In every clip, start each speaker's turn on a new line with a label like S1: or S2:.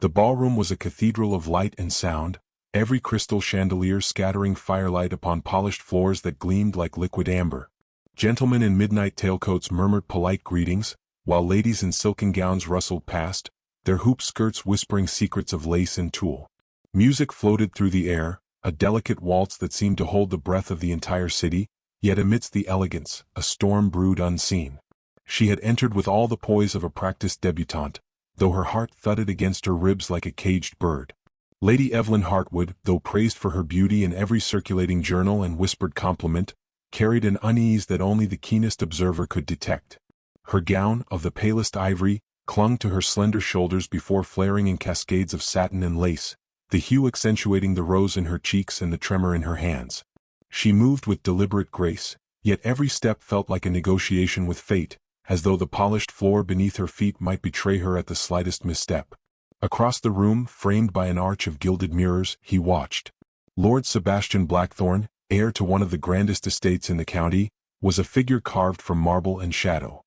S1: The ballroom was a cathedral of light and sound, every crystal chandelier scattering firelight upon polished floors that gleamed like liquid amber. Gentlemen in midnight tailcoats murmured polite greetings, while ladies in silken gowns rustled past, their hoop skirts whispering secrets of lace and tulle. Music floated through the air, a delicate waltz that seemed to hold the breath of the entire city, yet amidst the elegance, a storm brewed unseen. She had entered with all the poise of a practiced debutante, though her heart thudded against her ribs like a caged bird. Lady Evelyn Hartwood, though praised for her beauty in every circulating journal and whispered compliment, carried an unease that only the keenest observer could detect. Her gown, of the palest ivory, clung to her slender shoulders before flaring in cascades of satin and lace, the hue accentuating the rose in her cheeks and the tremor in her hands. She moved with deliberate grace, yet every step felt like a negotiation with fate, as though the polished floor beneath her feet might betray her at the slightest misstep. Across the room, framed by an arch of gilded mirrors, he watched. Lord Sebastian Blackthorne, heir to one of the grandest estates in the county, was a figure carved from marble and shadow.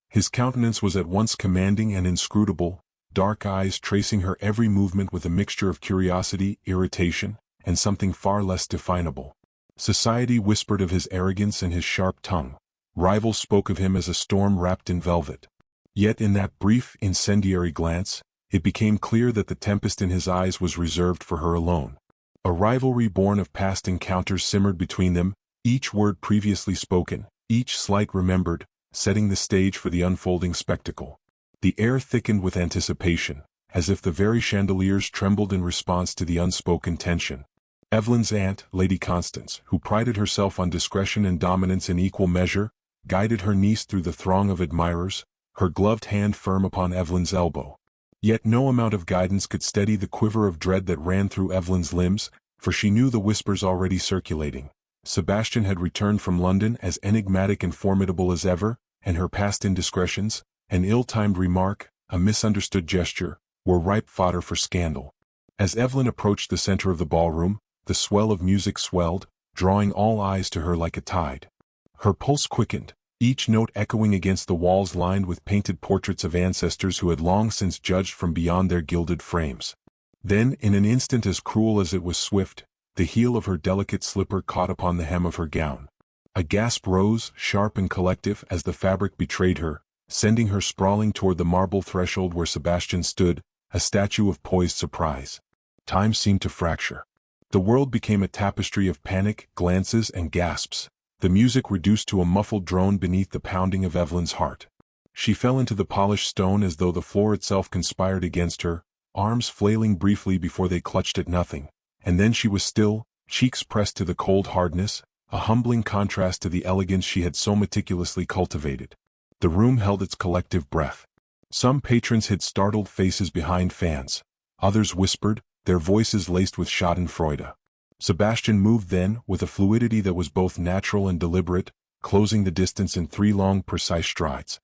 S1: His countenance was at once commanding and inscrutable, dark eyes tracing her every movement with a mixture of curiosity, irritation, and something far less definable. Society whispered of his arrogance and his sharp tongue. Rivals spoke of him as a storm wrapped in velvet. Yet in that brief, incendiary glance, it became clear that the tempest in his eyes was reserved for her alone. A rivalry born of past encounters simmered between them, each word previously spoken, each slight remembered, setting the stage for the unfolding spectacle. The air thickened with anticipation, as if the very chandeliers trembled in response to the unspoken tension. Evelyn's aunt, Lady Constance, who prided herself on discretion and dominance in equal measure, guided her niece through the throng of admirers, her gloved hand firm upon Evelyn's elbow. Yet no amount of guidance could steady the quiver of dread that ran through Evelyn's limbs, for she knew the whispers already circulating. Sebastian had returned from London as enigmatic and formidable as ever, and her past indiscretions, an ill-timed remark, a misunderstood gesture, were ripe fodder for scandal. As Evelyn approached the center of the ballroom, the swell of music swelled, drawing all eyes to her like a tide. Her pulse quickened, each note echoing against the walls lined with painted portraits of ancestors who had long since judged from beyond their gilded frames. Then, in an instant as cruel as it was swift, the heel of her delicate slipper caught upon the hem of her gown. A gasp rose, sharp and collective, as the fabric betrayed her, sending her sprawling toward the marble threshold where Sebastian stood, a statue of poised surprise. Time seemed to fracture. The world became a tapestry of panic, glances, and gasps, the music reduced to a muffled drone beneath the pounding of Evelyn's heart. She fell into the polished stone as though the floor itself conspired against her, arms flailing briefly before they clutched at nothing, and then she was still, cheeks pressed to the cold hardness, a humbling contrast to the elegance she had so meticulously cultivated. The room held its collective breath. Some patrons hid startled faces behind fans. Others whispered, their voices laced with schadenfreude. Sebastian moved then, with a fluidity that was both natural and deliberate, closing the distance in 3 long, precise strides.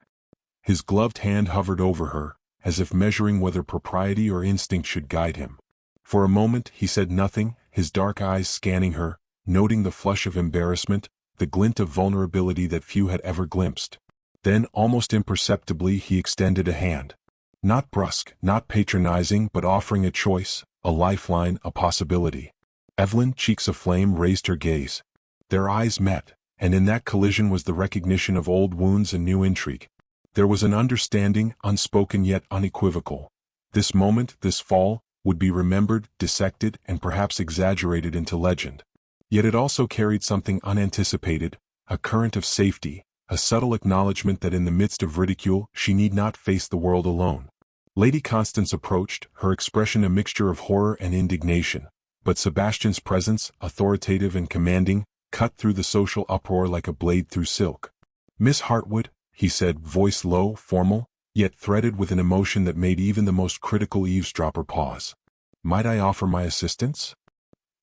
S1: His gloved hand hovered over her, as if measuring whether propriety or instinct should guide him. For a moment he said nothing, his dark eyes scanning her, noting the flush of embarrassment, the glint of vulnerability that few had ever glimpsed. Then, almost imperceptibly, he extended a hand. Not brusque, not patronizing, but offering a choice, a lifeline, a possibility. Evelyn, cheeks aflame, raised her gaze. Their eyes met, and in that collision was the recognition of old wounds and new intrigue. There was an understanding, unspoken yet unequivocal. This moment, this fall, would be remembered, dissected, and perhaps exaggerated into legend. Yet it also carried something unanticipated, a current of safety, a subtle acknowledgement that in the midst of ridicule she need not face the world alone. Lady Constance approached, her expression a mixture of horror and indignation, but Sebastian's presence, authoritative and commanding, cut through the social uproar like a blade through silk. "Miss Hartwood," he said, voice low, formal, yet threaded with an emotion that made even the most critical eavesdropper pause. "Might I offer my assistance?"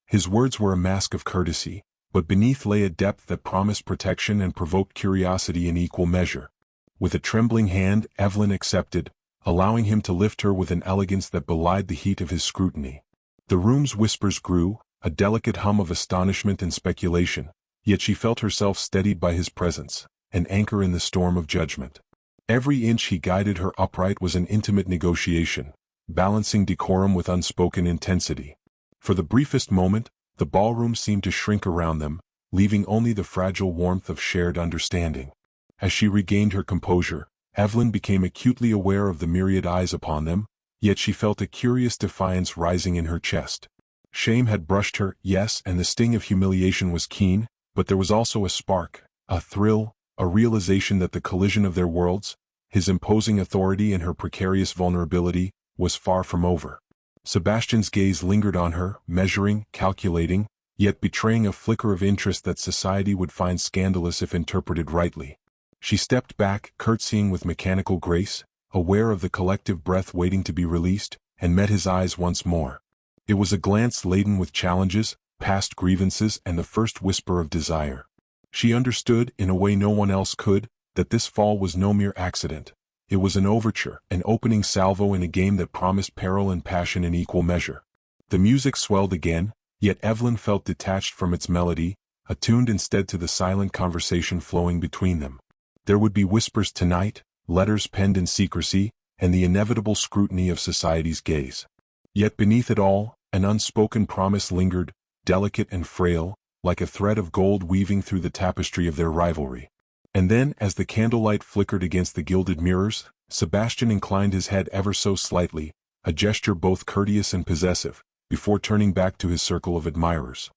S1: His words were a mask of courtesy, but beneath lay a depth that promised protection and provoked curiosity in equal measure. With a trembling hand, Evelyn accepted, allowing him to lift her with an elegance that belied the heat of his scrutiny. The room's whispers grew, a delicate hum of astonishment and speculation, yet she felt herself steadied by his presence, an anchor in the storm of judgment. Every inch he guided her upright was an intimate negotiation, balancing decorum with unspoken intensity. For the briefest moment, the ballroom seemed to shrink around them, leaving only the fragile warmth of shared understanding. As she regained her composure, Evelyn became acutely aware of the myriad eyes upon them, yet she felt a curious defiance rising in her chest. Shame had brushed her, yes, and the sting of humiliation was keen, but there was also a spark, a thrill, a realization that the collision of their worlds, his imposing authority and her precarious vulnerability, was far from over. Sebastian's gaze lingered on her, measuring, calculating, yet betraying a flicker of interest that society would find scandalous if interpreted rightly. She stepped back, curtsying with mechanical grace, aware of the collective breath waiting to be released, and met his eyes once more. It was a glance laden with challenges, past grievances, and the first whisper of desire. She understood, in a way no one else could, that this fall was no mere accident. It was an overture, an opening salvo in a game that promised peril and passion in equal measure. The music swelled again, yet Evelyn felt detached from its melody, attuned instead to the silent conversation flowing between them. There would be whispers tonight, letters penned in secrecy, and the inevitable scrutiny of society's gaze. Yet beneath it all, an unspoken promise lingered, delicate and frail, like a thread of gold weaving through the tapestry of their rivalry. And then, as the candlelight flickered against the gilded mirrors, Sebastian inclined his head ever so slightly, a gesture both courteous and possessive, before turning back to his circle of admirers.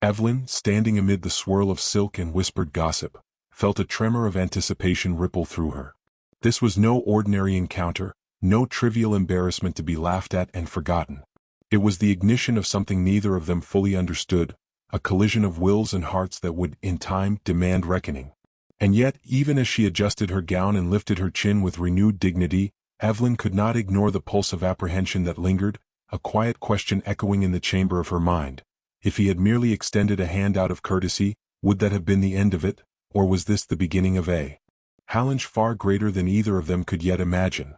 S1: Evelyn, standing amid the swirl of silk and whispered gossip, felt a tremor of anticipation ripple through her. This was no ordinary encounter, no trivial embarrassment to be laughed at and forgotten. It was the ignition of something neither of them fully understood, a collision of wills and hearts that would, in time, demand reckoning. And yet, even as she adjusted her gown and lifted her chin with renewed dignity, Evelyn could not ignore the pulse of apprehension that lingered, a quiet question echoing in the chamber of her mind. If he had merely extended a hand out of courtesy, would that have been the end of it, or was this the beginning of a challenge far greater than either of them could yet imagine?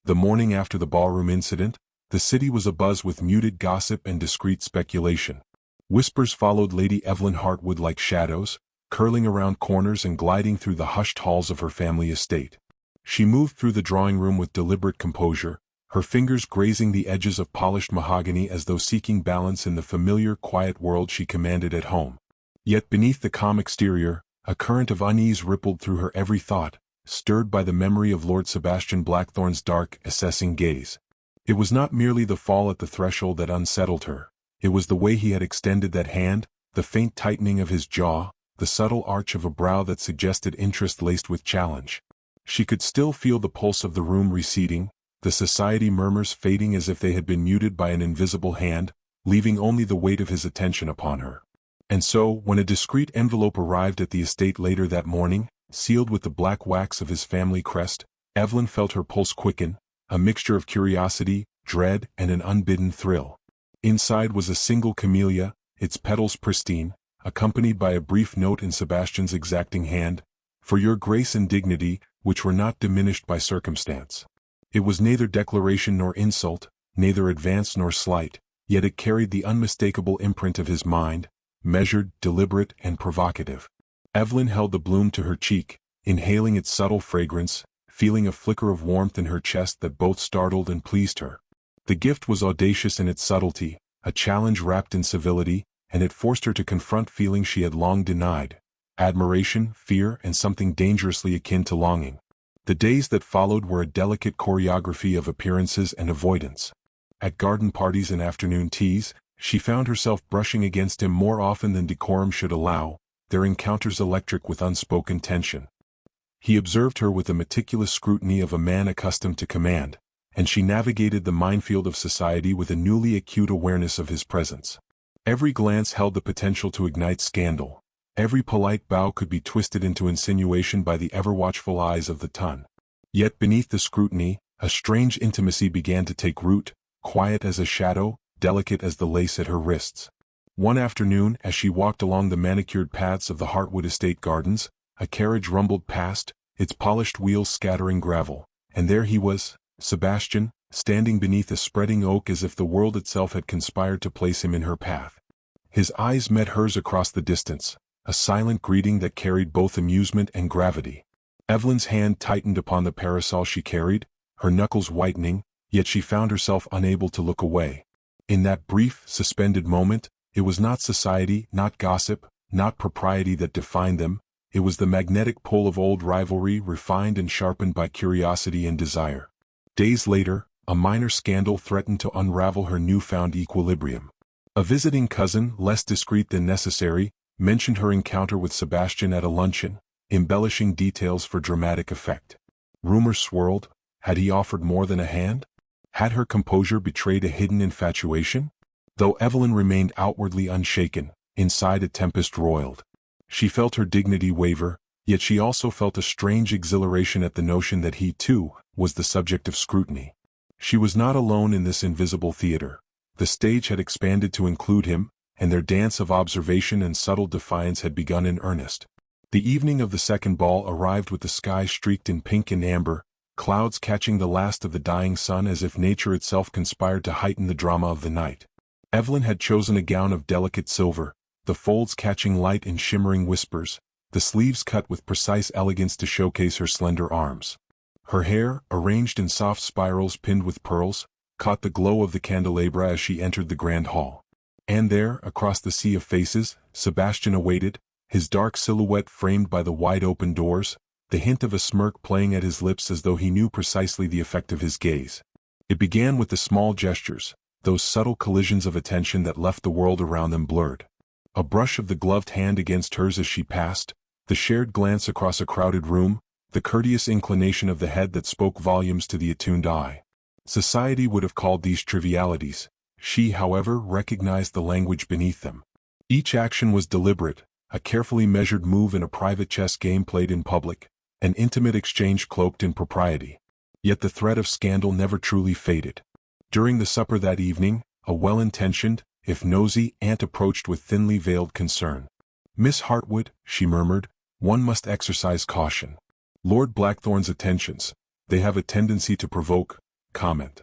S1: The morning after the ballroom incident, the city was abuzz with muted gossip and discreet speculation. Whispers followed Lady Evelyn Hartwood like shadows, curling around corners and gliding through the hushed halls of her family estate. She moved through the drawing room with deliberate composure, her fingers grazing the edges of polished mahogany as though seeking balance in the familiar, quiet world she commanded at home. Yet beneath the calm exterior, a current of unease rippled through her every thought, stirred by the memory of Lord Sebastian Blackthorn's dark, assessing gaze. It was not merely the fall at the threshold that unsettled her. It was the way he had extended that hand, the faint tightening of his jaw, the subtle arch of a brow that suggested interest laced with challenge. She could still feel the pulse of the room receding, the society murmurs fading as if they had been muted by an invisible hand, leaving only the weight of his attention upon her. And so, when a discreet envelope arrived at the estate later that morning, sealed with the black wax of his family crest, Evelyn felt her pulse quicken, a mixture of curiosity, dread, and an unbidden thrill. Inside was a single camellia, its petals pristine, accompanied by a brief note in Sebastian's exacting hand, "For your grace and dignity, which were not diminished by circumstance." It was neither declaration nor insult, neither advance nor slight, yet it carried the unmistakable imprint of his mind, measured, deliberate, and provocative. Evelyn held the bloom to her cheek, inhaling its subtle fragrance, feeling a flicker of warmth in her chest that both startled and pleased her. The gift was audacious in its subtlety, a challenge wrapped in civility, and it forced her to confront feelings she had long denied: admiration, fear, and something dangerously akin to longing. The days that followed were a delicate choreography of appearances and avoidance. At garden parties and afternoon teas, she found herself brushing against him more often than decorum should allow, their encounters electric with unspoken tension. He observed her with the meticulous scrutiny of a man accustomed to command, and she navigated the minefield of society with a newly acute awareness of his presence. Every glance held the potential to ignite scandal. Every polite bow could be twisted into insinuation by the ever-watchful eyes of the tongue. Yet beneath the scrutiny, a strange intimacy began to take root, quiet as a shadow, delicate as the lace at her wrists. One afternoon, as she walked along the manicured paths of the Hartwood estate gardens, a carriage rumbled past, its polished wheels scattering gravel, and there he was, Sebastian, standing beneath a spreading oak as if the world itself had conspired to place him in her path. His eyes met hers across the distance, a silent greeting that carried both amusement and gravity. Evelyn's hand tightened upon the parasol she carried, her knuckles whitening, yet she found herself unable to look away. In that brief, suspended moment, it was not society, not gossip, not propriety that defined them, it was the magnetic pull of old rivalry refined and sharpened by curiosity and desire. Days later, a minor scandal threatened to unravel her newfound equilibrium. A visiting cousin, less discreet than necessary, mentioned her encounter with Sebastian at a luncheon, embellishing details for dramatic effect. Rumors swirled. Had he offered more than a hand? Had her composure betrayed a hidden infatuation? Though Evelyn remained outwardly unshaken, inside a tempest roiled. She felt her dignity waver, yet she also felt a strange exhilaration at the notion that he, too, was the subject of scrutiny. She was not alone in this invisible theater. The stage had expanded to include him, and their dance of observation and subtle defiance had begun in earnest. The evening of the second ball arrived with the sky streaked in pink and amber, clouds catching the last of the dying sun as if nature itself conspired to heighten the drama of the night. Evelyn had chosen a gown of delicate silver, the folds catching light in shimmering whispers, the sleeves cut with precise elegance to showcase her slender arms. Her hair, arranged in soft spirals pinned with pearls, caught the glow of the candelabra as she entered the grand hall. And there, across the sea of faces, Sebastian awaited, his dark silhouette framed by the wide-open doors, the hint of a smirk playing at his lips as though he knew precisely the effect of his gaze. It began with the small gestures, those subtle collisions of attention that left the world around them blurred. A brush of the gloved hand against hers as she passed, the shared glance across a crowded room, the courteous inclination of the head that spoke volumes to the attuned eye. Society would have called these trivialities. She, however, recognized the language beneath them. Each action was deliberate, a carefully measured move in a private chess game played in public, an intimate exchange cloaked in propriety. Yet the threat of scandal never truly faded. During the supper that evening, a well-intentioned, if nosy, aunt approached with thinly veiled concern. "Miss Hartwood," she murmured, "one must exercise caution. Lord Blackthorn's attentions, they have a tendency to provoke comment."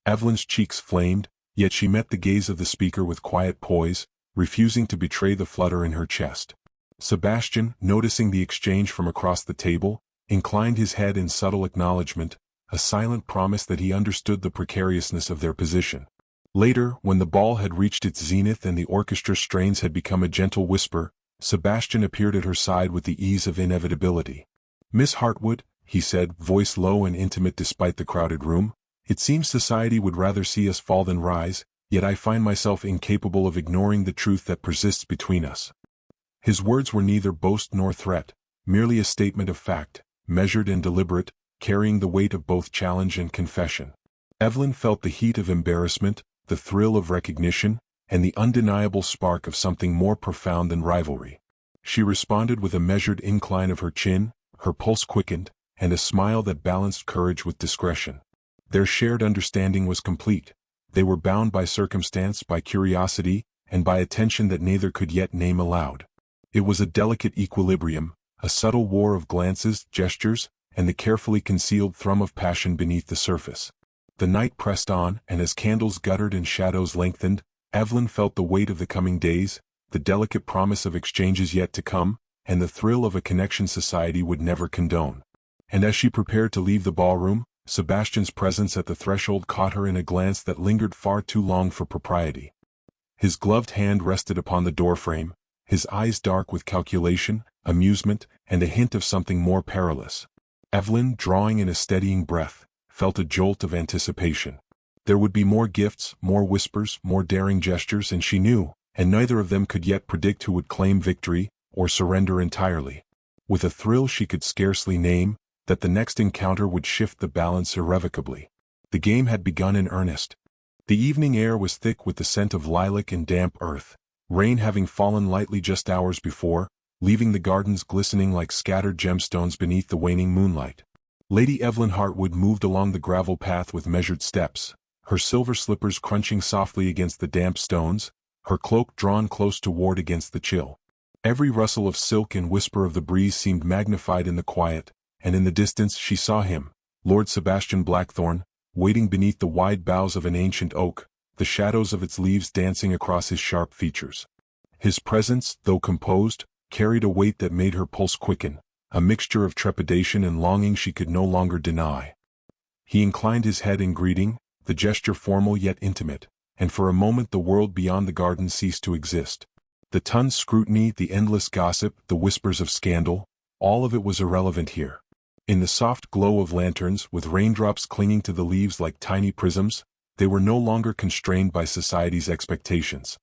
S1: Evelyn's cheeks flamed, yet she met the gaze of the speaker with quiet poise, refusing to betray the flutter in her chest. Sebastian, noticing the exchange from across the table, inclined his head in subtle acknowledgement, a silent promise that he understood the precariousness of their position. Later, when the ball had reached its zenith and the orchestra strains had become a gentle whisper, Sebastian appeared at her side with the ease of inevitability. "Miss Hartwood," he said, voice low and intimate despite the crowded room, "it seems society would rather see us fall than rise, yet I find myself incapable of ignoring the truth that persists between us." His words were neither boast nor threat, merely a statement of fact, measured and deliberate, carrying the weight of both challenge and confession. Evelyn felt the heat of embarrassment, the thrill of recognition, and the undeniable spark of something more profound than rivalry. She responded with a measured incline of her chin, her pulse quickened, and a smile that balanced courage with discretion. Their shared understanding was complete. They were bound by circumstance, by curiosity, and by attention that neither could yet name aloud. It was a delicate equilibrium, a subtle war of glances, gestures, and the carefully concealed thrum of passion beneath the surface. The night pressed on, and as candles guttered and shadows lengthened, Evelyn felt the weight of the coming days, the delicate promise of exchanges yet to come, and the thrill of a connection society would never condone. And as she prepared to leave the ballroom, Sebastian's presence at the threshold caught her in a glance that lingered far too long for propriety. His gloved hand rested upon the doorframe, his eyes dark with calculation, amusement, and a hint of something more perilous. Evelyn, drawing in a steadying breath, felt a jolt of anticipation. There would be more gifts, more whispers, more daring gestures, and she knew, and neither of them could yet predict who would claim victory, or surrender entirely. With a thrill she could scarcely name, that the next encounter would shift the balance irrevocably. The game had begun in earnest. The evening air was thick with the scent of lilac and damp earth, rain having fallen lightly just hours before, leaving the gardens glistening like scattered gemstones beneath the waning moonlight. Lady Evelyn Hartwood moved along the gravel path with measured steps, her silver slippers crunching softly against the damp stones, her cloak drawn close to ward against the chill. Every rustle of silk and whisper of the breeze seemed magnified in the quiet, and in the distance she saw him, Lord Sebastian Blackthorn, waiting beneath the wide boughs of an ancient oak, the shadows of its leaves dancing across his sharp features. His presence, though composed, carried a weight that made her pulse quicken, a mixture of trepidation and longing she could no longer deny. He inclined his head in greeting, the gesture formal yet intimate, and for a moment the world beyond the garden ceased to exist. The ton's scrutiny, the endless gossip, the whispers of scandal, all of it was irrelevant here. In the soft glow of lanterns, with raindrops clinging to the leaves like tiny prisms, they were no longer constrained by society's expectations.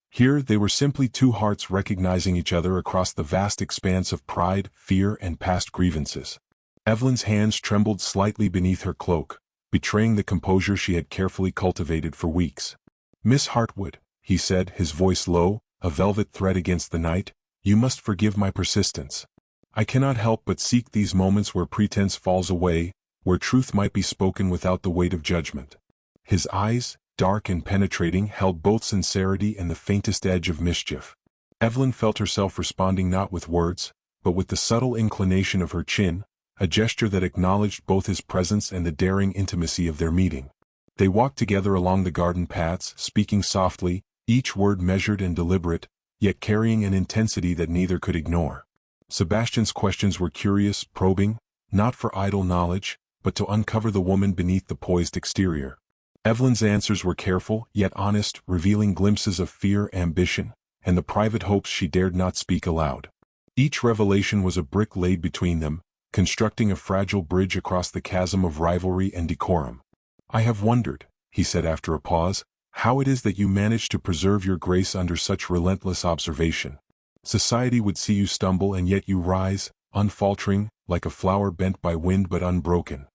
S1: Here they were simply two hearts recognizing each other across the vast expanse of pride, fear, and past grievances. Evelyn's hands trembled slightly beneath her cloak, betraying the composure she had carefully cultivated for weeks. "Miss Hartwood," he said, his voice low, a velvet thread against the night, "you must forgive my persistence. I cannot help but seek these moments where pretense falls away, where truth might be spoken without the weight of judgment." His eyes, dark and penetrating, held both sincerity and the faintest edge of mischief. Evelyn felt herself responding not with words, but with the subtle inclination of her chin, a gesture that acknowledged both his presence and the daring intimacy of their meeting. They walked together along the garden paths, speaking softly, each word measured and deliberate, yet carrying an intensity that neither could ignore. Sebastian's questions were curious, probing, not for idle knowledge, but to uncover the woman beneath the poised exterior. Evelyn's answers were careful, yet honest, revealing glimpses of fear, ambition, and the private hopes she dared not speak aloud. Each revelation was a brick laid between them, constructing a fragile bridge across the chasm of rivalry and decorum. "I have wondered," he said after a pause, "how it is that you manage to preserve your grace under such relentless observation. Society would see you stumble and yet you rise, unfaltering, like a flower bent by wind but unbroken."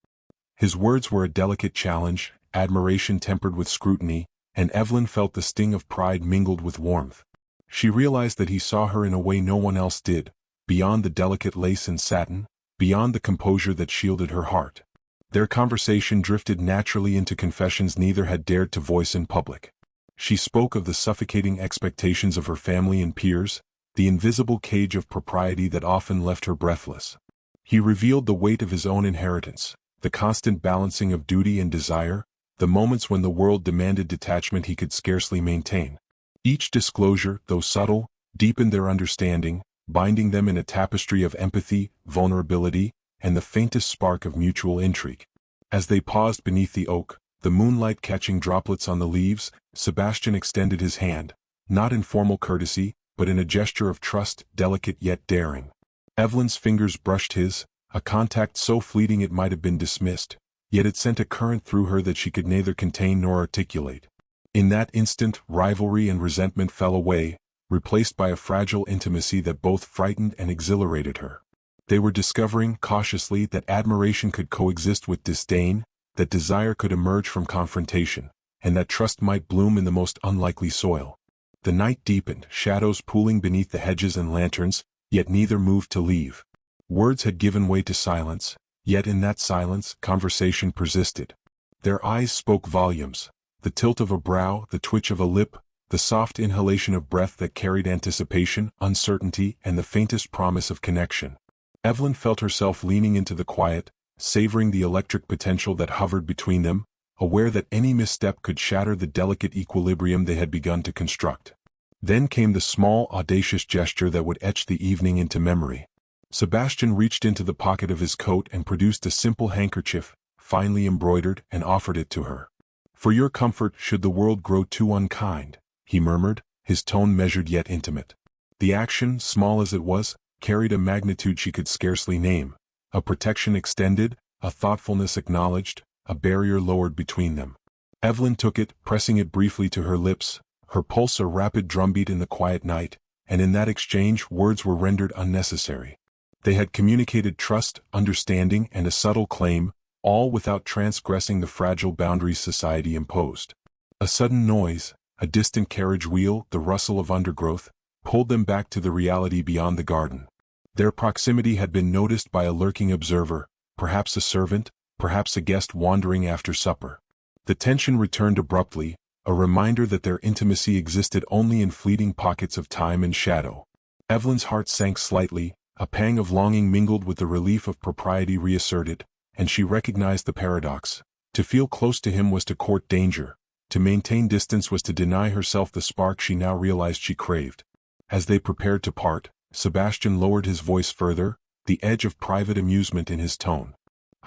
S1: His words were a delicate challenge, admiration tempered with scrutiny, and Evelyn felt the sting of pride mingled with warmth. She realized that he saw her in a way no one else did, beyond the delicate lace and satin, beyond the composure that shielded her heart. Their conversation drifted naturally into confessions neither had dared to voice in public. She spoke of the suffocating expectations of her family and peers, the invisible cage of propriety that often left her breathless. He revealed the weight of his own inheritance, the constant balancing of duty and desire, the moments when the world demanded detachment he could scarcely maintain. Each disclosure, though subtle, deepened their understanding, binding them in a tapestry of empathy, vulnerability, and the faintest spark of mutual intrigue. As they paused beneath the oak, the moonlight catching droplets on the leaves, Sebastian extended his hand, not in formal courtesy, but in a gesture of trust, delicate yet daring. Evelyn's fingers brushed his, a contact so fleeting it might have been dismissed, yet it sent a current through her that she could neither contain nor articulate. In that instant, rivalry and resentment fell away, replaced by a fragile intimacy that both frightened and exhilarated her. They were discovering, cautiously, that admiration could coexist with disdain, that desire could emerge from confrontation, and that trust might bloom in the most unlikely soil. The night deepened, shadows pooling beneath the hedges and lanterns, yet neither moved to leave. Words had given way to silence, yet in that silence, conversation persisted. Their eyes spoke volumes, the tilt of a brow, the twitch of a lip, the soft inhalation of breath that carried anticipation, uncertainty, and the faintest promise of connection. Evelyn felt herself leaning into the quiet, savoring the electric potential that hovered between them, aware that any misstep could shatter the delicate equilibrium they had begun to construct. Then came the small, audacious gesture that would etch the evening into memory. Sebastian reached into the pocket of his coat and produced a simple handkerchief, finely embroidered, and offered it to her. "For your comfort should the world grow too unkind," he murmured, his tone measured yet intimate. The action, small as it was, carried a magnitude she could scarcely name, a protection extended, a thoughtfulness acknowledged, a barrier lowered between them. Evelyn took it, pressing it briefly to her lips, her pulse a rapid drumbeat in the quiet night, and in that exchange words were rendered unnecessary. They had communicated trust, understanding, and a subtle claim, all without transgressing the fragile boundaries society imposed. A sudden noise, a distant carriage wheel, the rustle of undergrowth, pulled them back to the reality beyond the garden. Their proximity had been noticed by a lurking observer, perhaps a servant, perhaps a guest wandering after supper. The tension returned abruptly, a reminder that their intimacy existed only in fleeting pockets of time and shadow. Evelyn's heart sank slightly, a pang of longing mingled with the relief of propriety reasserted, and she recognized the paradox. To feel close to him was to court danger, to maintain distance was to deny herself the spark she now realized she craved. As they prepared to part, Sebastian lowered his voice further, the edge of private amusement in his tone.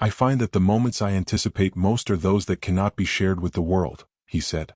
S1: "I find that the moments I anticipate most are those that cannot be shared with the world," he said.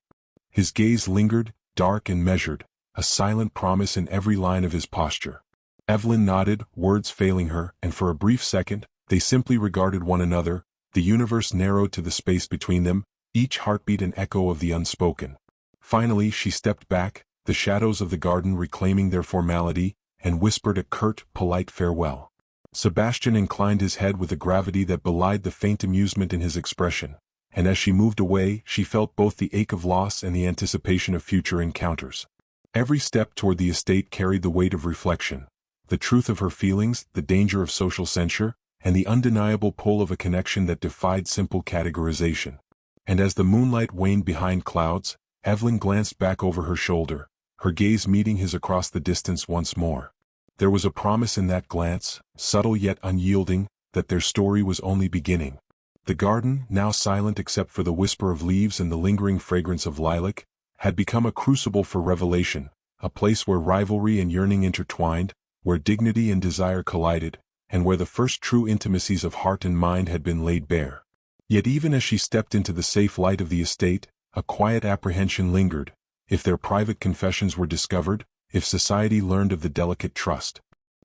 S1: His gaze lingered, dark and measured, a silent promise in every line of his posture. Evelyn nodded, words failing her, and for a brief second, they simply regarded one another. The universe narrowed to the space between them, each heartbeat an echo of the unspoken. Finally she stepped back, the shadows of the garden reclaiming their formality, and whispered a curt, polite farewell. Sebastian inclined his head with a gravity that belied the faint amusement in his expression, and as she moved away she felt both the ache of loss and the anticipation of future encounters. Every step toward the estate carried the weight of reflection, the truth of her feelings, the danger of social censure, and the undeniable pull of a connection that defied simple categorization. And as the moonlight waned behind clouds, Evelyn glanced back over her shoulder, her gaze meeting his across the distance once more. There was a promise in that glance, subtle yet unyielding, that their story was only beginning. The garden, now silent except for the whisper of leaves and the lingering fragrance of lilac, had become a crucible for revelation, a place where rivalry and yearning intertwined, where dignity and desire collided, and where the first true intimacies of heart and mind had been laid bare. Yet even as she stepped into the safe light of the estate, a quiet apprehension lingered. If their private confessions were discovered, if society learned of the delicate trust,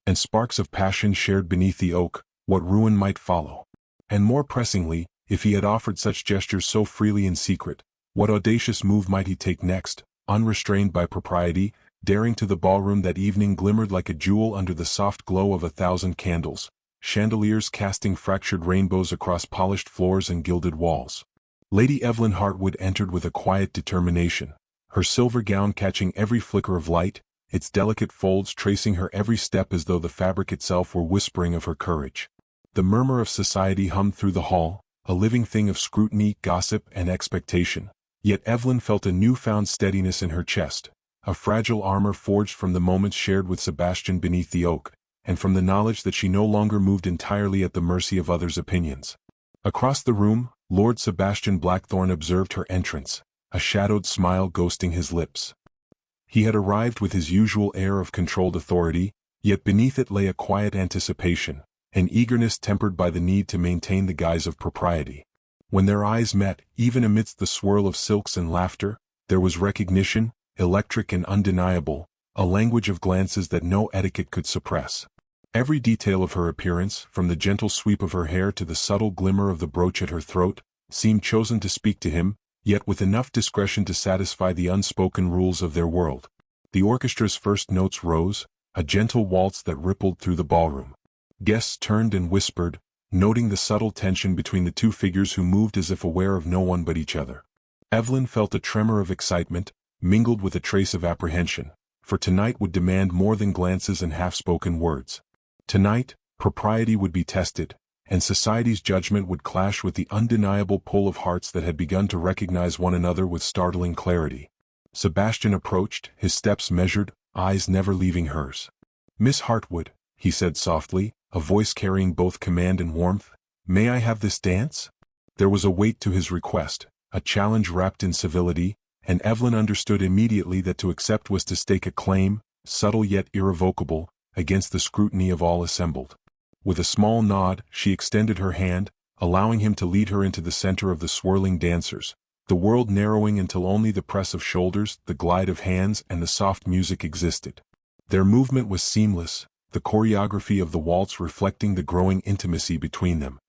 S1: and sparks of passion shared beneath the oak, what ruin might follow? And more pressingly, if he had offered such gestures so freely in secret, what audacious move might he take next, unrestrained by propriety, daring to the ballroom that evening glimmered like a jewel under the soft glow of 1,000 candles, chandeliers casting fractured rainbows across polished floors and gilded walls. Lady Evelyn Hartwood entered with a quiet determination, her silver gown catching every flicker of light, its delicate folds tracing her every step as though the fabric itself were whispering of her courage. The murmur of society hummed through the hall, a living thing of scrutiny, gossip, and expectation. Yet Evelyn felt a newfound steadiness in her chest, a fragile armor forged from the moments shared with Sebastian beneath the oak, and from the knowledge that she no longer moved entirely at the mercy of others' opinions. Across the room, Lord Sebastian Blackthorne observed her entrance, a shadowed smile ghosting his lips. He had arrived with his usual air of controlled authority, yet beneath it lay a quiet anticipation, an eagerness tempered by the need to maintain the guise of propriety. When their eyes met, even amidst the swirl of silks and laughter, there was recognition, electric and undeniable, a language of glances that no etiquette could suppress. Every detail of her appearance, from the gentle sweep of her hair to the subtle glimmer of the brooch at her throat, seemed chosen to speak to him, yet with enough discretion to satisfy the unspoken rules of their world. The orchestra's first notes rose, a gentle waltz that rippled through the ballroom. Guests turned and whispered, noting the subtle tension between the two figures who moved as if aware of no one but each other. Evelyn felt a tremor of excitement, mingled with a trace of apprehension, for tonight would demand more than glances and half-spoken words. Tonight, propriety would be tested, and society's judgment would clash with the undeniable pull of hearts that had begun to recognize one another with startling clarity. Sebastian approached, his steps measured, eyes never leaving hers. "Miss Hartwood," he said softly, a voice carrying both command and warmth, "may I have this dance?" There was a weight to his request, a challenge wrapped in civility, and Evelyn understood immediately that to accept was to stake a claim, subtle yet irrevocable, against the scrutiny of all assembled. With a small nod, she extended her hand, allowing him to lead her into the center of the swirling dancers, the world narrowing until only the press of shoulders, the glide of hands, and the soft music existed. Their movement was seamless, the choreography of the waltz reflecting the growing intimacy between them.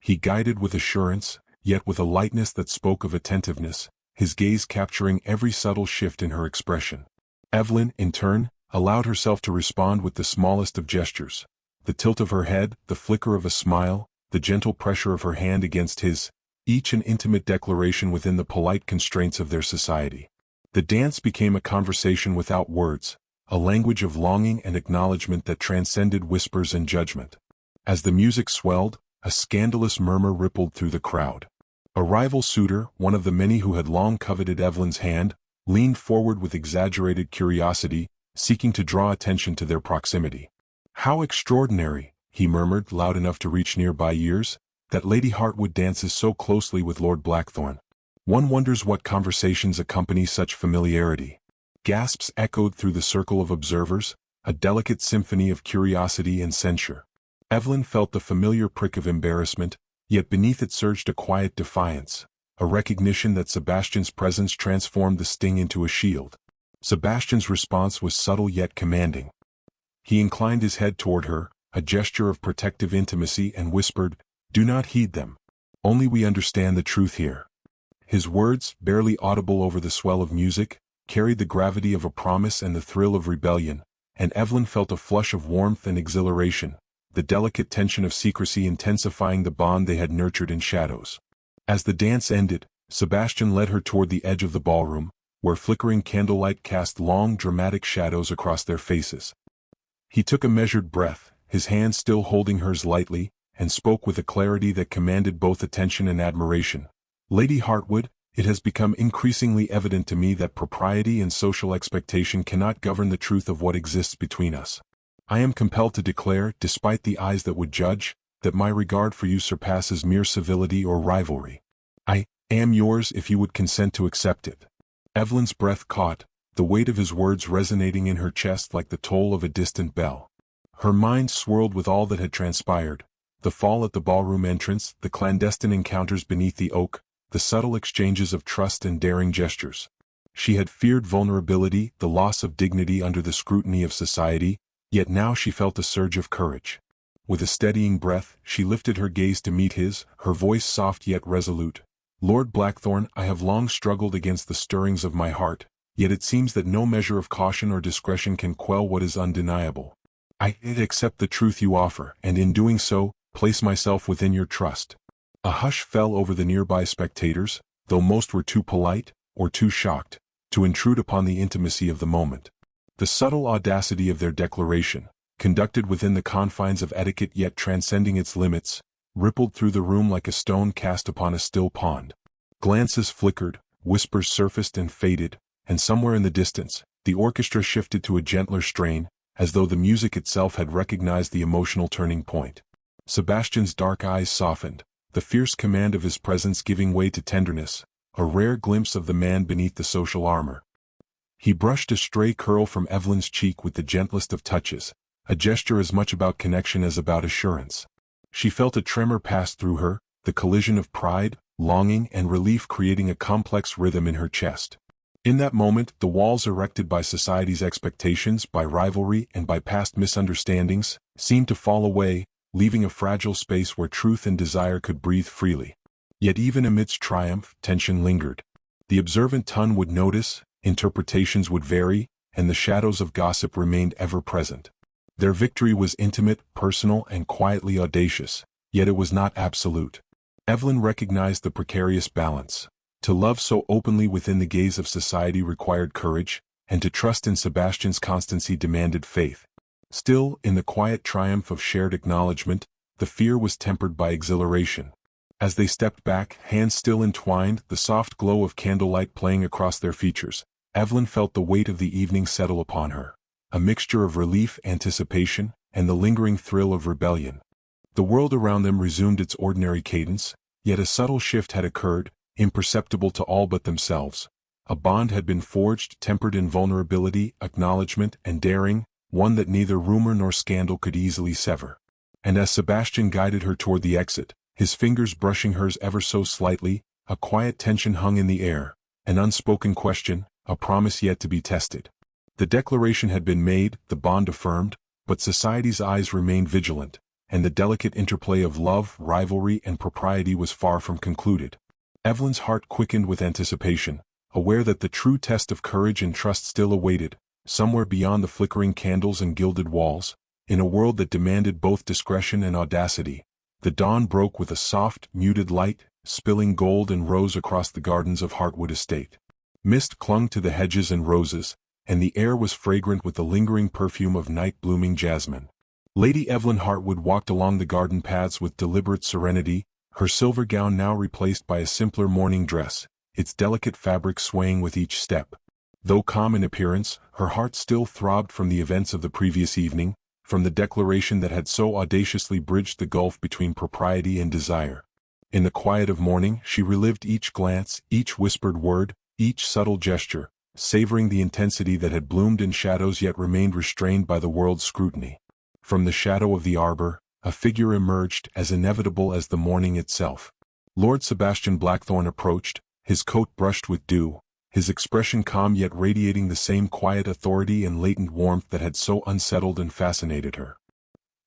S1: He guided with assurance, yet with a lightness that spoke of attentiveness, his gaze capturing every subtle shift in her expression. Evelyn, in turn, allowed herself to respond with the smallest of gestures, the tilt of her head, the flicker of a smile, the gentle pressure of her hand against his, each an intimate declaration within the polite constraints of their society. The dance became a conversation without words, a language of longing and acknowledgement that transcended whispers and judgment. As the music swelled, a scandalous murmur rippled through the crowd. A rival suitor, one of the many who had long coveted Evelyn's hand, leaned forward with exaggerated curiosity, seeking to draw attention to their proximity. "How extraordinary," he murmured loud enough to reach nearby ears, "that Lady Hartwood dances so closely with Lord Blackthorne. One wonders what conversations accompany such familiarity." Gasps echoed through the circle of observers, a delicate symphony of curiosity and censure. Evelyn felt the familiar prick of embarrassment, Yet beneath it surged a quiet defiance, a recognition that Sebastian's presence transformed the sting into a shield. Sebastian's response was subtle yet commanding. He inclined his head toward her, a gesture of protective intimacy, and whispered, "Do not heed them. Only we understand the truth here." His words, barely audible over the swell of music, carried the gravity of a promise and the thrill of rebellion, and Evelyn felt a flush of warmth and exhilaration, the delicate tension of secrecy intensifying the bond they had nurtured in shadows. As the dance ended, Sebastian led her toward the edge of the ballroom, where flickering candlelight cast long dramatic shadows across their faces. He took a measured breath, his hand still holding hers lightly, and spoke with a clarity that commanded both attention and admiration. "Lady Hartwood, it has become increasingly evident to me that propriety and social expectation cannot govern the truth of what exists between us. I am compelled to declare, despite the eyes that would judge, that my regard for you surpasses mere civility or rivalry. I am yours if you would consent to accept it." Evelyn's breath caught, the weight of his words resonating in her chest like the toll of a distant bell. Her mind swirled with all that had transpired: the fall at the ballroom entrance, the clandestine encounters beneath the oak, the subtle exchanges of trust and daring gestures. She had feared vulnerability, the loss of dignity under the scrutiny of society, yet now she felt a surge of courage. With a steadying breath, she lifted her gaze to meet his, her voice soft yet resolute. "Lord Blackthorn, I have long struggled against the stirrings of my heart, yet it seems that no measure of caution or discretion can quell what is undeniable. I accept the truth you offer, and in doing so, place myself within your trust." A hush fell over the nearby spectators, though most were too polite, or too shocked, to intrude upon the intimacy of the moment. The subtle audacity of their declaration, conducted within the confines of etiquette yet transcending its limits, rippled through the room like a stone cast upon a still pond. Glances flickered, whispers surfaced and faded, and somewhere in the distance, the orchestra shifted to a gentler strain, as though the music itself had recognized the emotional turning point. Sebastian's dark eyes softened, the fierce command of his presence giving way to tenderness, a rare glimpse of the man beneath the social armor. He brushed a stray curl from Evelyn's cheek with the gentlest of touches, a gesture as much about connection as about assurance. She felt a tremor pass through her, the collision of pride, longing, and relief creating a complex rhythm in her chest. In that moment, the walls erected by society's expectations, by rivalry, and by past misunderstandings, seemed to fall away, leaving a fragile space where truth and desire could breathe freely. Yet even amidst triumph, tension lingered. The observant tongue would notice, interpretations would vary, and the shadows of gossip remained ever present. Their victory was intimate, personal, and quietly audacious, yet it was not absolute. Evelyn recognized the precarious balance. To love so openly within the gaze of society required courage, and to trust in Sebastian's constancy demanded faith. Still, in the quiet triumph of shared acknowledgement, the fear was tempered by exhilaration. As they stepped back, hands still entwined, the soft glow of candlelight playing across their features, Evelyn felt the weight of the evening settle upon her, a mixture of relief, anticipation, and the lingering thrill of rebellion. The world around them resumed its ordinary cadence, yet a subtle shift had occurred, imperceptible to all but themselves. A bond had been forged, tempered in vulnerability, acknowledgement, and daring, one that neither rumor nor scandal could easily sever. And as Sebastian guided her toward the exit, his fingers brushing hers ever so slightly, a quiet tension hung in the air, an unspoken question, a promise yet to be tested. The declaration had been made, the bond affirmed, but society's eyes remained vigilant, and the delicate interplay of love, rivalry, and propriety was far from concluded. Evelyn's heart quickened with anticipation, aware that the true test of courage and trust still awaited, somewhere beyond the flickering candles and gilded walls, in a world that demanded both discretion and audacity. The dawn broke with a soft, muted light, spilling gold and rose across the gardens of Hartwood Estate. Mist clung to the hedges and roses, and the air was fragrant with the lingering perfume of night-blooming jasmine. Lady Evelyn Hartwood walked along the garden paths with deliberate serenity, her silver gown now replaced by a simpler morning dress, its delicate fabric swaying with each step. Though calm in appearance, her heart still throbbed from the events of the previous evening, from the declaration that had so audaciously bridged the gulf between propriety and desire. In the quiet of morning, she relived each glance, each whispered word, each subtle gesture, savoring the intensity that had bloomed in shadows yet remained restrained by the world's scrutiny. From the shadow of the arbor, a figure emerged as inevitable as the morning itself. Lord Sebastian Blackthorne approached, his coat brushed with dew, his expression calm yet radiating the same quiet authority and latent warmth that had so unsettled and fascinated her.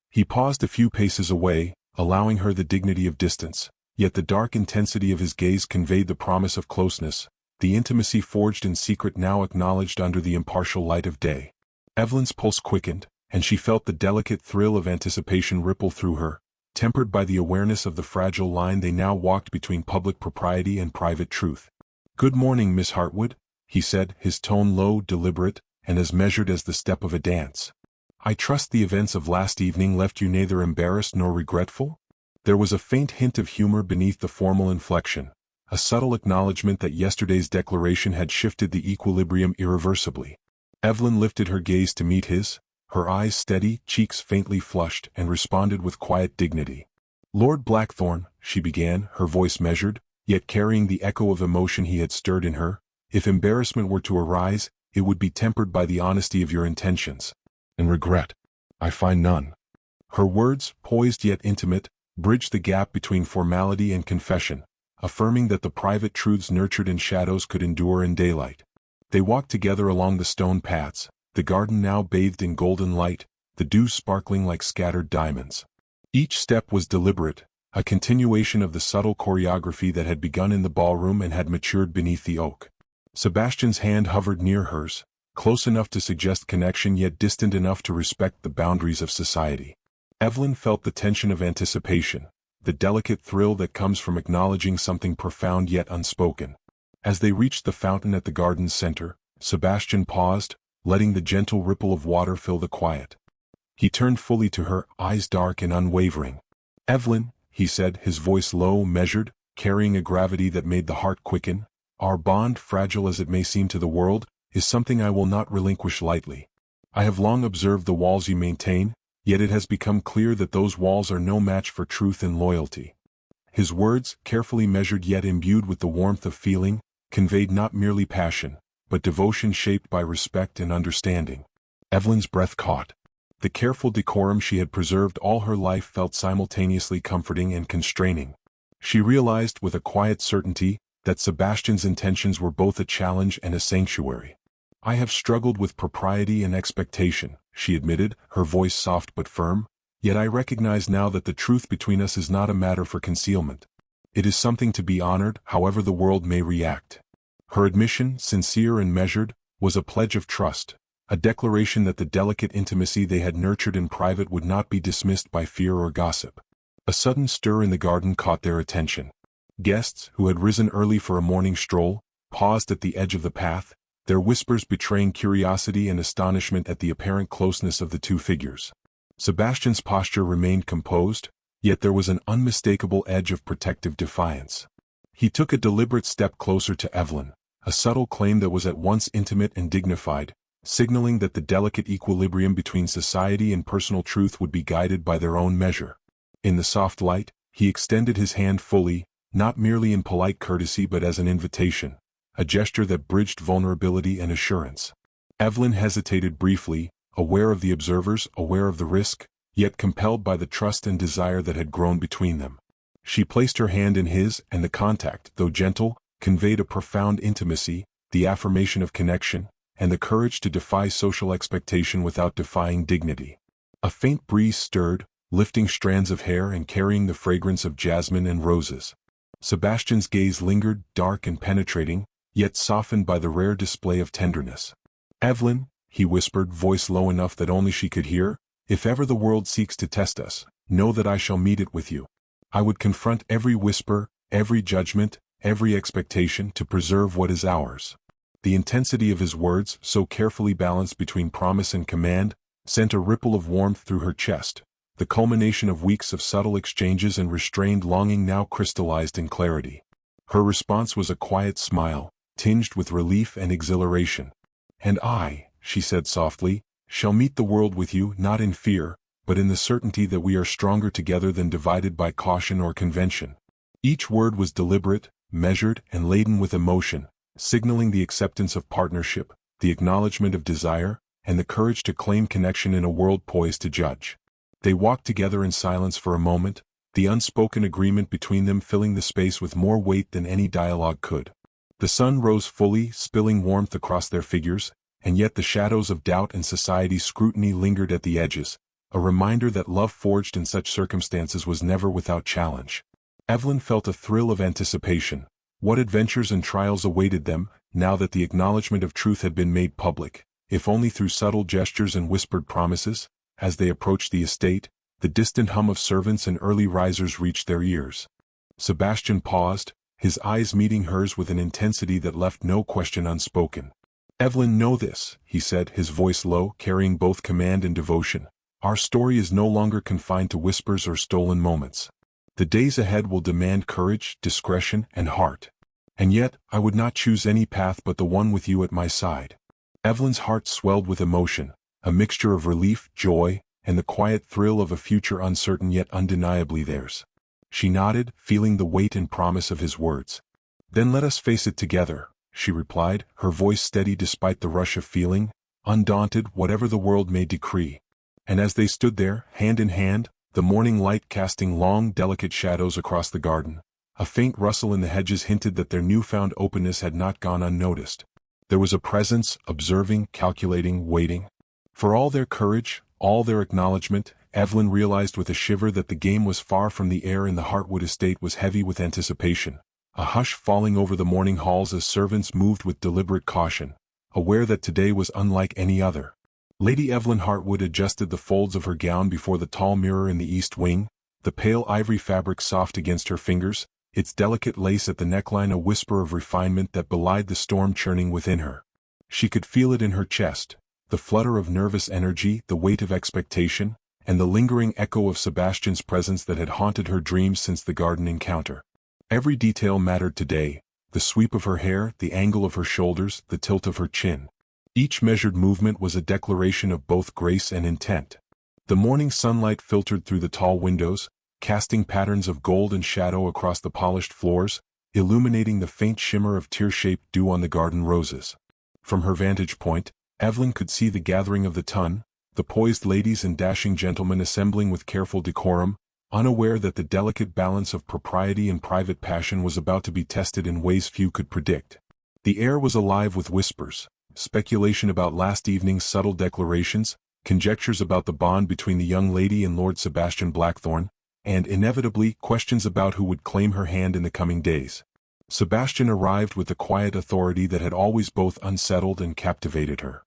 S1: He paused a few paces away, allowing her the dignity of distance, yet the dark intensity of his gaze conveyed the promise of closeness, the intimacy forged in secret now acknowledged under the impartial light of day. Evelyn's pulse quickened, and she felt the delicate thrill of anticipation ripple through her, tempered by the awareness of the fragile line they now walked between public propriety and private truth. "Good morning, Miss Hartwood," he said, his tone low, deliberate, and as measured as the step of a dance. "I trust the events of last evening left you neither embarrassed nor regretful?" There was a faint hint of humor beneath the formal inflection, a subtle acknowledgement that yesterday's declaration had shifted the equilibrium irreversibly. Evelyn lifted her gaze to meet his, her eyes steady, cheeks faintly flushed, and responded with quiet dignity. "Lord Blackthorne," she began, her voice measured, yet carrying the echo of emotion he had stirred in her, "if embarrassment were to arise, it would be tempered by the honesty of your intentions. And regret, I find none." Her words, poised yet intimate, bridged the gap between formality and confession, affirming that the private truths nurtured in shadows could endure in daylight. They walked together along the stone paths, the garden now bathed in golden light, the dew sparkling like scattered diamonds. Each step was deliberate, a continuation of the subtle choreography that had begun in the ballroom and had matured beneath the oak. Sebastian's hand hovered near hers, close enough to suggest connection yet distant enough to respect the boundaries of society. Evelyn felt the tension of anticipation, the delicate thrill that comes from acknowledging something profound yet unspoken. As they reached the fountain at the garden's center, Sebastian paused, letting the gentle ripple of water fill the quiet. He turned fully to her, eyes dark and unwavering. "Evelyn," he said, his voice low, measured, carrying a gravity that made the heart quicken, "our bond, fragile as it may seem to the world, is something I will not relinquish lightly. I have long observed the walls you maintain, yet it has become clear that those walls are no match for truth and loyalty." His words, carefully measured yet imbued with the warmth of feeling, conveyed not merely passion, but devotion shaped by respect and understanding. Evelyn's breath caught. The careful decorum she had preserved all her life felt simultaneously comforting and constraining. She realized with a quiet certainty that Sebastian's intentions were both a challenge and a sanctuary. "I have struggled with propriety and expectation," she admitted, her voice soft but firm, "yet I recognize now that the truth between us is not a matter for concealment. It is something to be honored, however the world may react." Her admission, sincere and measured, was a pledge of trust, a declaration that the delicate intimacy they had nurtured in private would not be dismissed by fear or gossip. A sudden stir in the garden caught their attention. Guests, who had risen early for a morning stroll, paused at the edge of the path, their whispers betraying curiosity and astonishment at the apparent closeness of the two figures. Sebastian's posture remained composed, yet there was an unmistakable edge of protective defiance. He took a deliberate step closer to Evelyn, a subtle claim that was at once intimate and dignified, signaling that the delicate equilibrium between society and personal truth would be guided by their own measure. In the soft light, he extended his hand fully, not merely in polite courtesy but as an invitation, a gesture that bridged vulnerability and assurance. Evelyn hesitated briefly, aware of the observers, aware of the risk, yet compelled by the trust and desire that had grown between them. She placed her hand in his, and the contact, though gentle, conveyed a profound intimacy, the affirmation of connection, and the courage to defy social expectation without defying dignity. A faint breeze stirred, lifting strands of hair and carrying the fragrance of jasmine and roses. Sebastian's gaze lingered, dark and penetrating, yet softened by the rare display of tenderness. "Evelyn," he whispered, voice low enough that only she could hear, "if ever the world seeks to test us, know that I shall meet it with you. I would confront every whisper, every judgment, every expectation to preserve what is ours." The intensity of his words, so carefully balanced between promise and command, sent a ripple of warmth through her chest, the culmination of weeks of subtle exchanges and restrained longing now crystallized in clarity. Her response was a quiet smile, tinged with relief and exhilaration. "And I," she said softly, "shall meet the world with you, not in fear, but in the certainty that we are stronger together than divided by caution or convention." Each word was deliberate, measured, and laden with emotion, signaling the acceptance of partnership, the acknowledgement of desire, and the courage to claim connection in a world poised to judge. They walked together in silence for a moment, the unspoken agreement between them filling the space with more weight than any dialogue could. The sun rose fully, spilling warmth across their figures, and yet the shadows of doubt and society's scrutiny lingered at the edges, a reminder that love forged in such circumstances was never without challenge. Evelyn felt a thrill of anticipation. What adventures and trials awaited them, now that the acknowledgement of truth had been made public, if only through subtle gestures and whispered promises? As they approached the estate, the distant hum of servants and early risers reached their ears. Sebastian paused, his eyes meeting hers with an intensity that left no question unspoken. "Evelyn, know this," he said, his voice low, carrying both command and devotion. "Our story is no longer confined to whispers or stolen moments. The days ahead will demand courage, discretion, and heart. And yet, I would not choose any path but the one with you at my side." Evelyn's heart swelled with emotion, a mixture of relief, joy, and the quiet thrill of a future uncertain yet undeniably theirs. She nodded, feeling the weight and promise of his words. "Then let us face it together," she replied, her voice steady despite the rush of feeling, undaunted whatever the world may decree. And as they stood there, hand in hand, the morning light casting long, delicate shadows across the garden, a faint rustle in the hedges hinted that their newfound openness had not gone unnoticed. There was a presence, observing, calculating, waiting. For all their courage, all their acknowledgement, Evelyn realized with a shiver that the game was far from the air in the Hartwood estate was heavy with anticipation, a hush falling over the morning halls as servants moved with deliberate caution, aware that today was unlike any other. Lady Evelyn Hartwood adjusted the folds of her gown before the tall mirror in the east wing, the pale ivory fabric soft against her fingers, its delicate lace at the neckline a whisper of refinement that belied the storm churning within her. She could feel it in her chest, the flutter of nervous energy, the weight of expectation, and the lingering echo of Sebastian's presence that had haunted her dreams since the garden encounter. Every detail mattered today, the sweep of her hair, the angle of her shoulders, the tilt of her chin. Each measured movement was a declaration of both grace and intent. The morning sunlight filtered through the tall windows, casting patterns of gold and shadow across the polished floors, illuminating the faint shimmer of tear-shaped dew on the garden roses. From her vantage point, Evelyn could see the gathering of the ton, the poised ladies and dashing gentlemen assembling with careful decorum, unaware that the delicate balance of propriety and private passion was about to be tested in ways few could predict. The air was alive with whispers, speculation about last evening's subtle declarations, conjectures about the bond between the young lady and Lord Sebastian Blackthorne, and inevitably questions about who would claim her hand in the coming days. Sebastian arrived with the quiet authority that had always both unsettled and captivated her.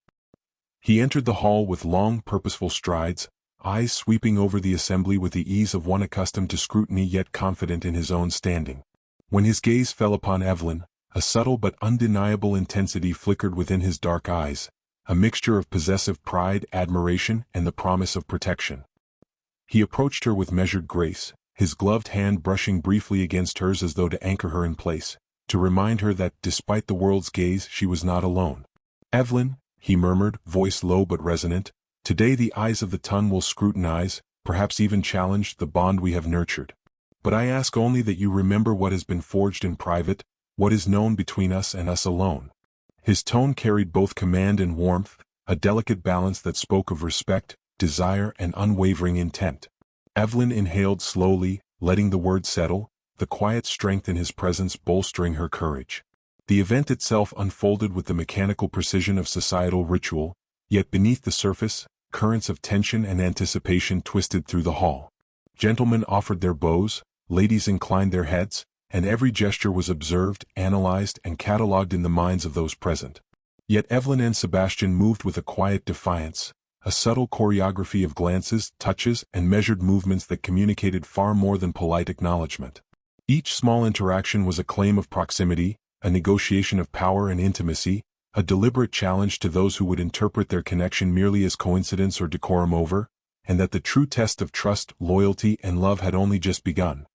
S1: He entered the hall with long, purposeful strides, eyes sweeping over the assembly with the ease of one accustomed to scrutiny yet confident in his own standing. When his gaze fell upon Evelyn, a subtle but undeniable intensity flickered within his dark eyes, a mixture of possessive pride, admiration, and the promise of protection. He approached her with measured grace, his gloved hand brushing briefly against hers as though to anchor her in place, to remind her that, despite the world's gaze, she was not alone. "Evelyn," he murmured, voice low but resonant, "today the eyes of the ton will scrutinize, perhaps even challenge, the bond we have nurtured. But I ask only that you remember what has been forged in private, what is known between us and us alone." His tone carried both command and warmth, a delicate balance that spoke of respect, desire, and unwavering intent. Evelyn inhaled slowly, letting the words settle, the quiet strength in his presence bolstering her courage. The event itself unfolded with the mechanical precision of societal ritual, yet beneath the surface, currents of tension and anticipation twisted through the hall. Gentlemen offered their bows, ladies inclined their heads, and every gesture was observed, analyzed, and catalogued in the minds of those present. Yet Evelyn and Sebastian moved with a quiet defiance, a subtle choreography of glances, touches, and measured movements that communicated far more than polite acknowledgement. Each small interaction was a claim of proximity, a negotiation of power and intimacy, a deliberate challenge to those who would interpret their connection merely as coincidence or decorum over, and that the true test of trust, loyalty, and love had only just begun.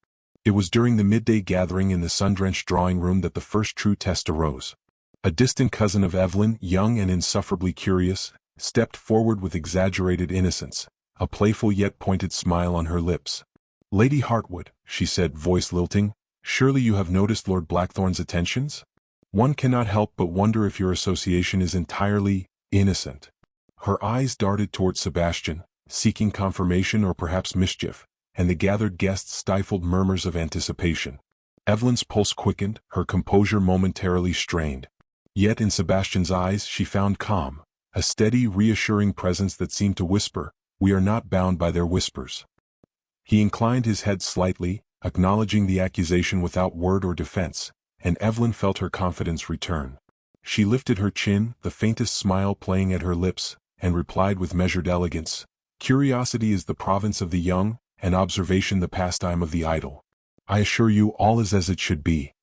S1: It was during the midday gathering in the sun-drenched drawing room that the first true test arose. A distant cousin of Evelyn, young and insufferably curious, stepped forward with exaggerated innocence, a playful yet pointed smile on her lips. "Lady Hartwood," she said, voice lilting, "surely you have noticed Lord Blackthorne's attentions? One cannot help but wonder if your association is entirely innocent." Her eyes darted toward Sebastian, seeking confirmation or perhaps mischief, and the gathered guests stifled murmurs of anticipation. Evelyn's pulse quickened, her composure momentarily strained. Yet in Sebastian's eyes she found calm, a steady, reassuring presence that seemed to whisper, "We are not bound by their whispers." He inclined his head slightly, acknowledging the accusation without word or defense, and Evelyn felt her confidence return. She lifted her chin, the faintest smile playing at her lips, and replied with measured elegance, "Curiosity is the province of the young, and observation the pastime of the idle. I assure you all is as it should be."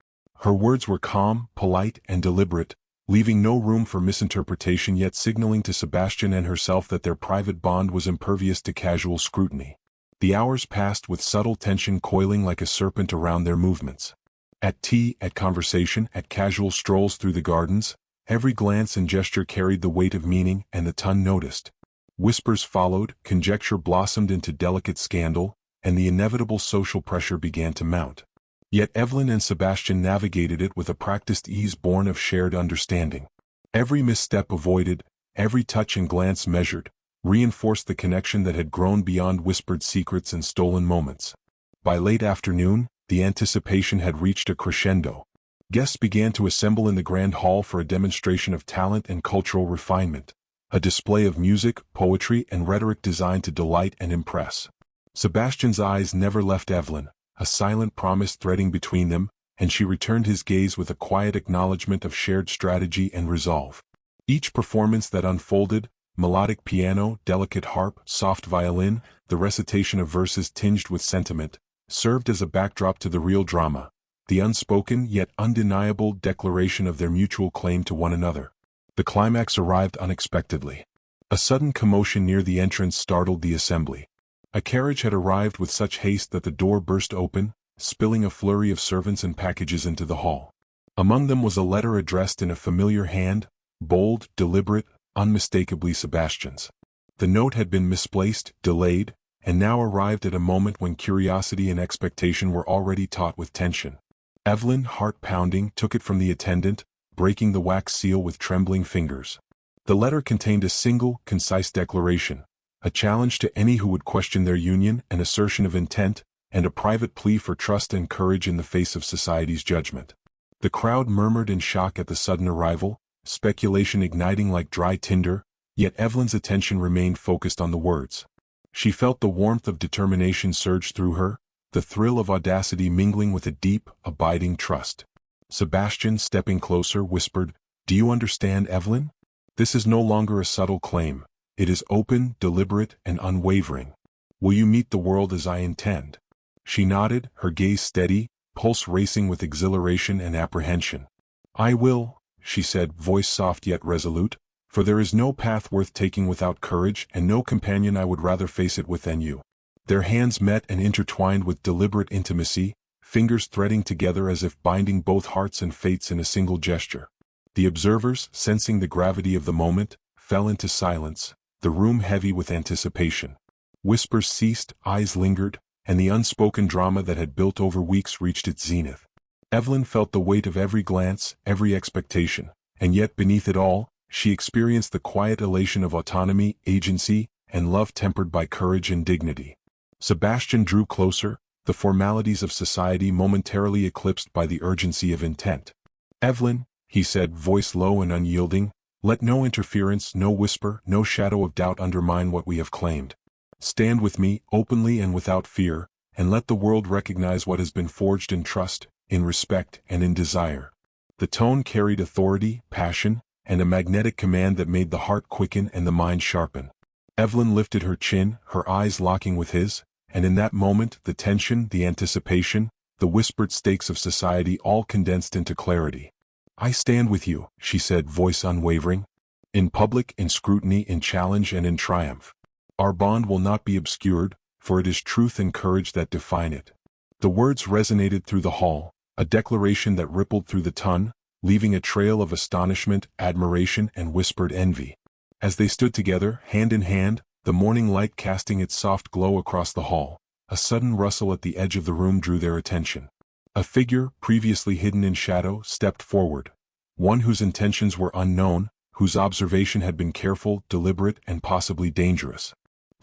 S1: Her words were calm, polite, and deliberate, leaving no room for misinterpretation, yet signaling to Sebastian and herself that their private bond was impervious to casual scrutiny. The hours passed with subtle tension coiling like a serpent around their movements. At tea, at conversation, at casual strolls through the gardens, every glance and gesture carried the weight of meaning, and the tongue noticed. Whispers followed, conjecture blossomed into delicate scandal, and the inevitable social pressure began to mount. Yet Evelyn and Sebastian navigated it with a practiced ease born of shared understanding. Every misstep avoided, every touch and glance measured, reinforced the connection that had grown beyond whispered secrets and stolen moments. By late afternoon, the anticipation had reached a crescendo. Guests began to assemble in the grand hall for a demonstration of talent and cultural refinement, a display of music, poetry, and rhetoric designed to delight and impress. Sebastian's eyes never left Evelyn, a silent promise threading between them, and she returned his gaze with a quiet acknowledgement of shared strategy and resolve. Each performance that unfolded, melodic piano, delicate harp, soft violin, the recitation of verses tinged with sentiment, served as a backdrop to the real drama, the unspoken yet undeniable declaration of their mutual claim to one another. The climax arrived unexpectedly. A sudden commotion near the entrance startled the assembly. A carriage had arrived with such haste that the door burst open, spilling a flurry of servants and packages into the hall. Among them was a letter addressed in a familiar hand, bold, deliberate, unmistakably Sebastian's. The note had been misplaced, delayed, and now arrived at a moment when curiosity and expectation were already taut with tension. Evelyn, heart pounding, took it from the attendant, breaking the wax seal with trembling fingers. The letter contained a single, concise declaration, a challenge to any who would question their union, an assertion of intent, and a private plea for trust and courage in the face of society's judgment. The crowd murmured in shock at the sudden arrival, speculation igniting like dry tinder, yet Evelyn's attention remained focused on the words. She felt the warmth of determination surge through her, the thrill of audacity mingling with a deep, abiding trust. Sebastian, stepping closer, whispered, "Do you understand, Evelyn? This is no longer a subtle claim. It is open, deliberate, and unwavering. Will you meet the world as I intend?" She nodded, her gaze steady, pulse racing with exhilaration and apprehension. "I will," she said, voice soft yet resolute, "for there is no path worth taking without courage, and no companion I would rather face it with than you." Their hands met and intertwined with deliberate intimacy, fingers threading together as if binding both hearts and fates in a single gesture. The observers, sensing the gravity of the moment, fell into silence, the room heavy with anticipation. Whispers ceased, eyes lingered, and the unspoken drama that had built over weeks reached its zenith. Evelyn felt the weight of every glance, every expectation, and yet beneath it all, she experienced the quiet elation of autonomy, agency, and love tempered by courage and dignity. Sebastian drew closer, the formalities of society momentarily eclipsed by the urgency of intent. "Evelyn," he said, voice low and unyielding, "let no interference, no whisper, no shadow of doubt undermine what we have claimed. Stand with me, openly and without fear, and let the world recognize what has been forged in trust, in respect, and in desire." The tone carried authority, passion, and a magnetic command that made the heart quicken and the mind sharpen. Evelyn lifted her chin, her eyes locking with his, and in that moment the tension, the anticipation, the whispered stakes of society all condensed into clarity. "I stand with you," she said, voice unwavering. "In public, in scrutiny, in challenge, and in triumph. Our bond will not be obscured, for it is truth and courage that define it." The words resonated through the hall, a declaration that rippled through the ton, leaving a trail of astonishment, admiration, and whispered envy. As they stood together, hand in hand, the morning light casting its soft glow across the hall, a sudden rustle at the edge of the room drew their attention. A figure, previously hidden in shadow, stepped forward, one whose intentions were unknown, whose observation had been careful, deliberate, and possibly dangerous.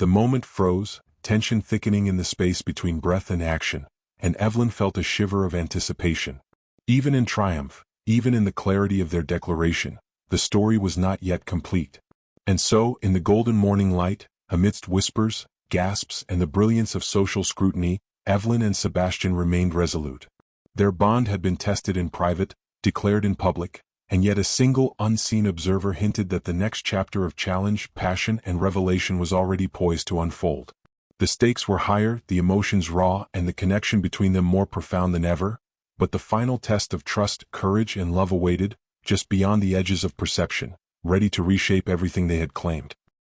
S1: The moment froze, tension thickening in the space between breath and action, and Evelyn felt a shiver of anticipation. Even in triumph, even in the clarity of their declaration, the story was not yet complete. And so, in the golden morning light, amidst whispers, gasps, and the brilliance of social scrutiny, Evelyn and Sebastian remained resolute. Their bond had been tested in private, declared in public, and yet a single unseen observer hinted that the next chapter of challenge, passion, and revelation was already poised to unfold. The stakes were higher, the emotions raw, and the connection between them more profound than ever, but the final test of trust, courage, and love awaited, just beyond the edges of perception, ready to reshape everything they had claimed.